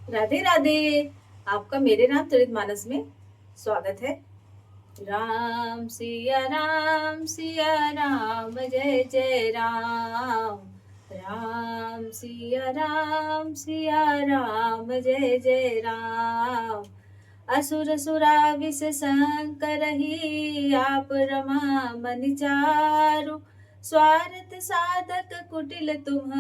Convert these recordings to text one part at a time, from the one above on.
राधे राधे। आपका मेरे नाम चरितमानस में स्वागत है। सिया राम जय जय राम। सिया राम जय जय राम। असुर सुराविस संकर ही आप रमामनि चारु। स्वार्थ साधक कुटिल तुम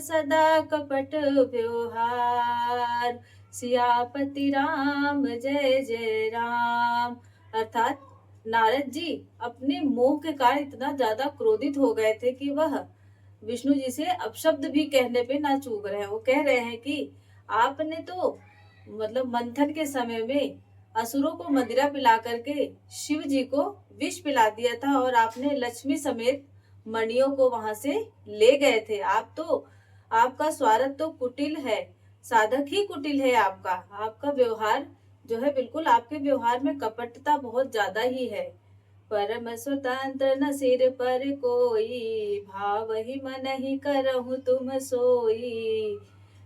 सदा कपट व्यवहार। सियापति राम जय जय राम। अर्थात नारद जी अपने मोह के कारण इतना ज्यादा क्रोधित हो गए थे कि वह विष्णु जी से अपशब्द भी कहने पे ना चूक रहे हैं। वो कह रहे हैं कि आपने तो मंथन के समय में असुरों को मदिरा पिला करके शिव जी को विष पिला दिया था और आपने लक्ष्मी समेत मणियों को वहां से ले गए थे। आपका स्वार्थ तो कुटिल है, साधक ही कुटिल है। आपका व्यवहार जो है, बिल्कुल आपके व्यवहार में कपटता बहुत ज्यादा ही है। परम स्वतंत्र न सिर पर कोई, भाव ही मन ही करहु तुम सोई।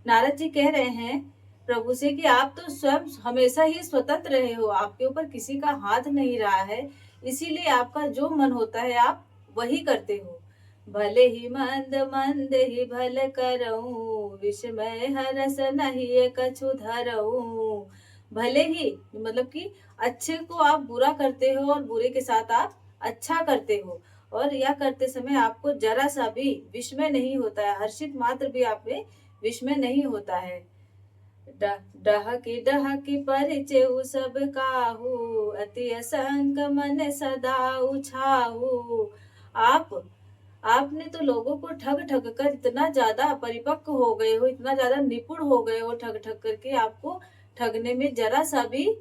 नारद जी कह रहे हैं प्रभु से कि आप तो स्वयं हमेशा ही स्वतंत्र रहे हो, आपके ऊपर किसी का हाथ नहीं रहा है, इसीलिए आपका जो मन होता है आप वही करते हो। भले ही मंद मंद ही भल करऊं, विषमय हरस नहीं कछु धरऊं। भले ही कि अच्छे को आप बुरा करते हो और बुरे के साथ आप अच्छा करते हो, और यह करते समय आपको जरा सा भी विस्मय नहीं होता है, हर्षित मात्र भी आप में विस्मय नहीं होता है। डहकी परिचय सब काहू, अति असंग मन सदा उछाहू। आप आपने तो लोगों को ठग ठग कर इतना ज्यादा परिपक्व हो गए हो, इतना ज्यादा निपुण हो गए हो ठग ठग करके, आपको ठगने में जरा सा भी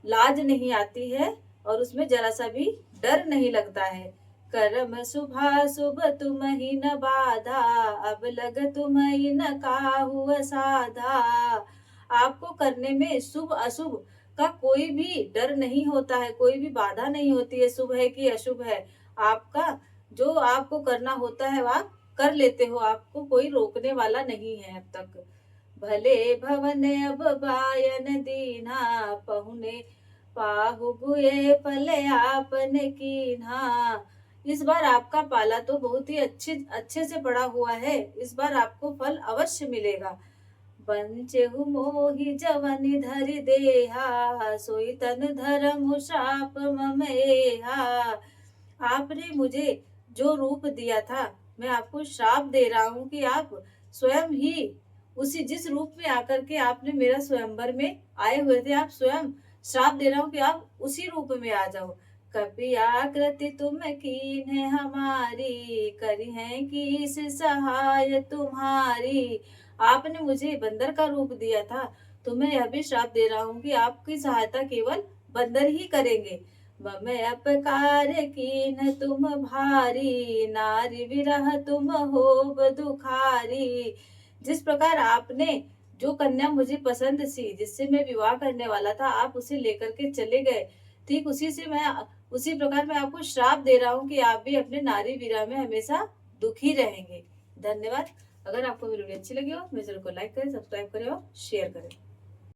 लाज नहीं आती है और उसमें जरा सा भी डर नहीं लगता है। करम शुभ तुम ही न बाधा, अब लग तुम ही न काहू साधा। आपको करने में शुभ अशुभ का कोई भी डर नहीं होता है, कोई भी बाधा नहीं होती है, शुभ है कि अशुभ है। आपका जो आपको करना होता है आप कर लेते हो, आपको कोई रोकने वाला नहीं है अब तक। भले भवन अब बायन दीना, पहुने पाहु गुए पले आपने कीन्हा। इस बार आपका पाला तो बहुत ही अच्छे से पड़ा हुआ है, इस बार आपको फल अवश्य मिलेगा। बंचहु मोहि जवनि धरि देहा, सोई तन धरमु शाप ममेहा। आपने मुझे जो रूप दिया था, मैं आपको श्राप दे रहा हूँ कि आप स्वयं ही उसी जिस रूप में आकर के आपने मेरा स्वयंवर में आए हुए थे, आप स्वयं श्राप दे रहा हूँ कि आप उसी रूप में आ जाओ। कपि आकृति तुम कीन है हमारी, करी है कि इस सहाय तुम्हारी। आपने मुझे बंदर का रूप दिया था, तो मैं यह भी श्राप दे रहा हूँ कि आपकी सहायता केवल बंदर ही करेंगे। मम अपकार कीन तुम भारी, नारी विरह तुम होब दुखारी। जिस प्रकार आपने जो कन्या मुझे पसंद सी, जिससे मैं विवाह करने वाला था, आप उसे लेकर के चले गए, ठीक उसी प्रकार मैं आपको श्राप दे रहा हूँ कि आप भी अपने नारी विरह में हमेशा दुखी रहेंगे। धन्यवाद। अगर आपको मेरी वीडियो अच्छी लगी हो, मेरे चैनल को लाइक करें, सब्सक्राइब करें और शेयर करें।